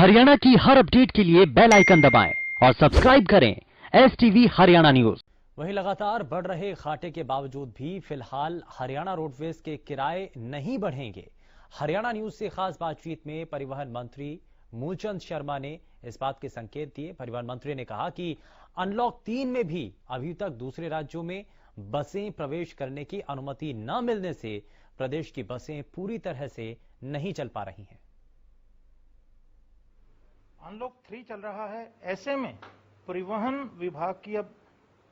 हरियाणा की हर अपडेट के लिए बेल आइकन दबाएं और सब्सक्राइब करें STV हरियाणा न्यूज। वहीं लगातार बढ़ रहे घाटे के बावजूद भी फिलहाल हरियाणा रोडवेज के किराए नहीं बढ़ेंगे। हरियाणा न्यूज से खास बातचीत में परिवहन मंत्री मूलचंद शर्मा ने इस बात के संकेत दिए। परिवहन मंत्री ने कहा कि अनलॉक 3 में भी अभी तक दूसरे राज्यों में बसें प्रवेश करने की अनुमति न मिलने से प्रदेश की बसें पूरी तरह से नहीं चल पा रही हैं। अनलॉक 3 चल रहा है, ऐसे में परिवहन विभाग की अब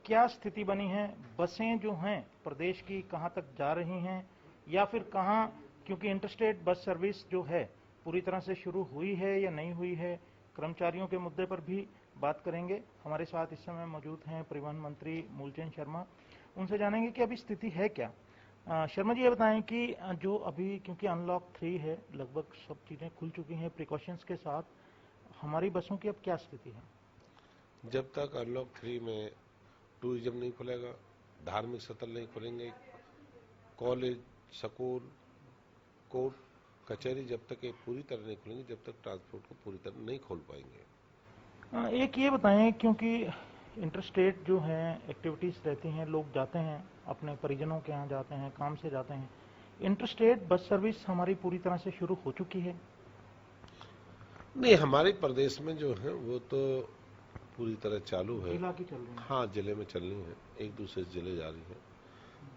क्या स्थिति बनी है, बसें जो हैं प्रदेश की कहां तक जा रही हैं या फिर कहां, क्योंकि इंटरस्टेट बस सर्विस जो है पूरी तरह से शुरू हुई है या नहीं हुई है, कर्मचारियों के मुद्दे पर भी बात करेंगे। हमारे साथ इस समय मौजूद हैं परिवहन मंत्री मूलचंद शर्मा, उनसे जानेंगे कि अभी स्थिति है क्या। शर्मा जी, ये बताएं कि जो अभी, क्योंकि अनलॉक 3 है, लगभग सब चीजें खुल चुकी हैं प्रिकॉशंस के साथ, हमारी बसों की अब क्या स्थिति है? जब तक अनलॉक 3 में टूरिज्म नहीं खुलेगा, धार्मिक स्थल नहीं खुलेंगे, कॉलेज, स्कूल, कोर्ट, कचहरी जब तक ये पूरी तरह नहीं खुलेंगे, जब तक ट्रांसपोर्ट को पूरी तरह नहीं खोल पाएंगे। एक ये बताएं, क्योंकि इंटरस्टेट जो है एक्टिविटीज रहती हैं, लोग जाते हैं अपने परिजनों के यहाँ जाते हैं, काम से जाते हैं, इंटरस्टेट बस सर्विस हमारी पूरी तरह से शुरू हो चुकी है? नहीं, हमारे प्रदेश में जो है वो तो पूरी तरह चालू है। जिला की चल रही है? हाँ, जिले में चल रही है, एक दूसरे जिले जा रही है।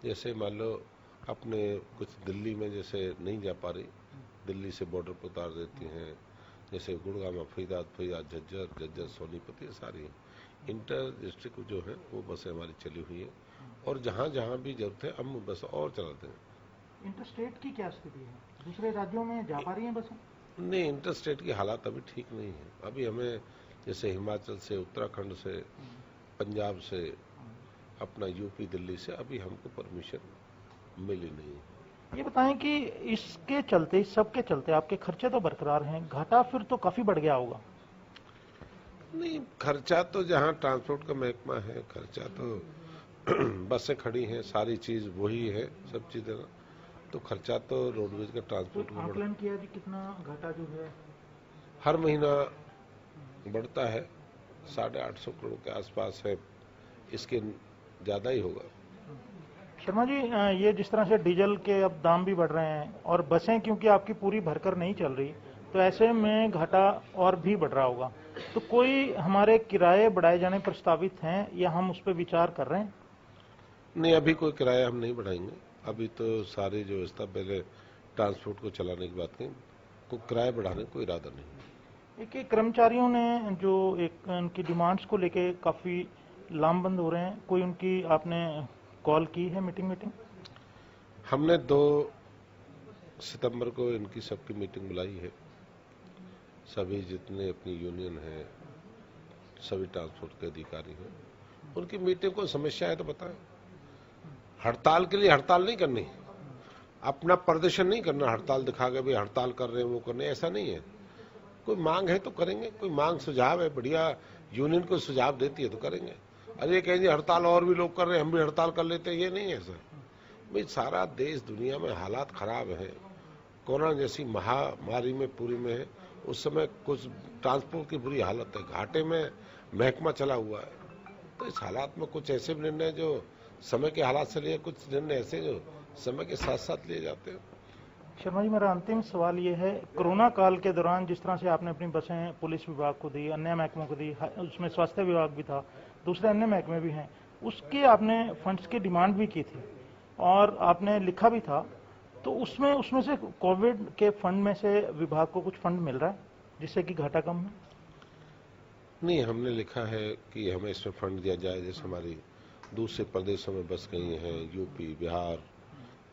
जैसे मान लो अपने कुछ दिल्ली में जैसे नहीं जा पा रही, दिल्ली से बॉर्डर पर उतार देती हैं, जैसे गुड़गांव, फरीदाबाद, झज्जर, सोनीपत, ये सारी इंटर डिस्ट्रिक्ट जो है वो बसें हमारी चली हुई है और जहाँ जहाँ भी जरूरत है हम बस और चलाते हैं। इंटरस्टेट की क्या स्थिति है? दूसरे राज्यों में जा पा रही हैं बसें? नहीं, इंटरस्टेट की हालात अभी ठीक नहीं है। अभी हमें जैसे हिमाचल से, उत्तराखंड से, पंजाब से, अपना यूपी, दिल्ली से अभी हमको परमिशन मिली नहीं है। ये बताएं कि इसके चलते, इस सब के चलते आपके खर्चे तो बरकरार हैं, घाटा फिर तो काफी बढ़ गया होगा? नहीं, खर्चा तो जहाँ ट्रांसपोर्ट का महकमा है, खर्चा तो बसें खड़ी हैं, सारी चीज वही है, सब चीजें, तो खर्चा तो रोडवेज का ट्रांसपोर्ट तो आकलन किया कि कितना घाटा जो है हर महीना बढ़ता है, 850 करोड़ के आसपास है, इसके ज्यादा ही होगा। शर्मा जी, ये जिस तरह से डीजल के अब दाम भी बढ़ रहे हैं और बसें क्योंकि आपकी पूरी भरकर नहीं चल रही, तो ऐसे में घाटा और भी बढ़ रहा होगा, तो कोई हमारे किराए बढ़ाए जाने प्रस्तावित हैं या हम उस पर विचार कर रहे हैं? नहीं, अभी कोई किराया हम नहीं बढ़ाएंगे। अभी तो सारी जो व्यवस्था, पहले ट्रांसपोर्ट को चलाने की बात करें, कोई किराया बढ़ाने का कोई इरादा नहीं। एक कर्मचारियों ने जो एक उनकी डिमांड्स को लेके काफी लामबंद हो रहे हैं, कोई उनकी आपने कॉल की है, मीटिंग? हमने 2 सितंबर को इनकी सबकी मीटिंग बुलाई है। सभी जितने अपनी यूनियन है, सभी ट्रांसपोर्ट के अधिकारी हैं, उनकी मीटिंग को समस्या है तो बताएं। हड़ताल के लिए हड़ताल नहीं करनी, अपना प्रदर्शन नहीं करना, हड़ताल दिखा के भी हड़ताल कर रहे हैं, वो करने, ऐसा नहीं है। कोई मांग है तो करेंगे, कोई मांग सुझाव है, बढ़िया यूनियन को सुझाव देती है तो करेंगे। अरे कहेंगे हड़ताल और भी लोग कर रहे हैं, हम भी हड़ताल कर लेते हैं, ये नहीं है सर। भाई सारा देश दुनिया में हालात खराब है, कोरोना जैसी महामारी में पूरी में है, उस समय कुछ ट्रांसपोर्ट की बुरी हालत है, घाटे में महकमा चला हुआ है, तो इस हालात में कुछ ऐसे निर्णय जो समय के हालात से लिए, कुछ निर्णय ऐसे जो समय के साथ साथ लिए जाते हैं। शर्मा जी, मेरा अंतिम सवाल ये है, कोरोना काल के दौरान जिस तरह से आपने अपनी बसें पुलिस विभाग को दी, अन्य महकमों को दी, उसमें स्वास्थ्य विभाग भी था, दूसरे अन्य महकमे भी हैं, उसके आपने फंड्स की डिमांड भी की थी और आपने लिखा भी था, तो उसमें से कोविड के फंड में से विभाग को कुछ फंड मिल रहा है जिससे कि घाटा कम है? नहीं, हमने लिखा है कि हमें इसमें फंड दिया जाए। जैसे हमारी दूसरे प्रदेशों में बस गई हैं, यूपी, बिहार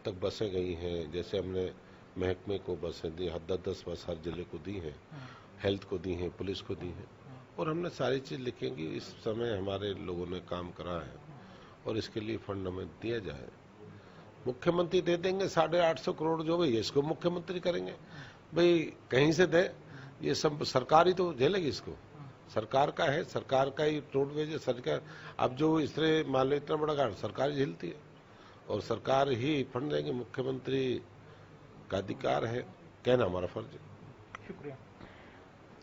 तक बसें गई हैं, जैसे हमने महकमे को बसें दी, 10-10 बस हर जिले को दी हैं, हेल्थ को दी हैं, पुलिस को दी हैं, और हमने सारी चीज लिखी है कि इस समय हमारे लोगों ने काम करा है और इसके लिए फंड हमें दिया जाए। मुख्यमंत्री दे देंगे 850 करोड़, जो भाई इसको मुख्यमंत्री करेंगे, भाई कहीं से दे, ये सब सरकार ही तो झेलेगी, इसको सरकार का है, सरकार का ही रोडवेज है, सरकार। अब जो इस तरह मान लो इतना बड़ा घाट सरकार झेलती है और सरकार ही फंड देंगे, मुख्यमंत्री का अधिकार है, कहना हमारा फर्ज है। शुक्रिया।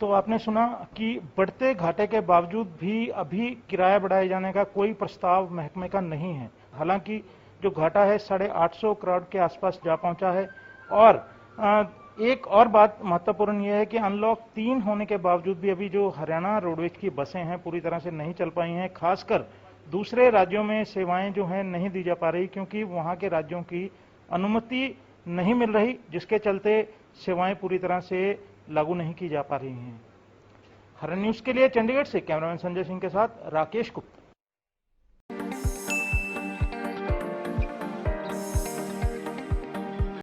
तो आपने सुना कि बढ़ते घाटे के बावजूद भी अभी किराया बढ़ाए जाने का कोई प्रस्ताव महकमे का नहीं है। हालांकि जो घाटा है 850 करोड़ के आसपास जा पहुंचा है। और एक और बात महत्वपूर्ण यह है कि अनलॉक 3 होने के बावजूद भी अभी जो हरियाणा रोडवेज की बसें हैं पूरी तरह से नहीं चल पाई हैं। खासकर दूसरे राज्यों में सेवाएं जो हैं नहीं दी जा पा रही, क्योंकि वहां के राज्यों की अनुमति नहीं मिल रही, जिसके चलते सेवाएं पूरी तरह से लागू नहीं की जा पा रही हैं। हरियाणा न्यूज के लिए चंडीगढ़ से कैमरामैन संजय सिंह के साथ राकेश गुप्ता।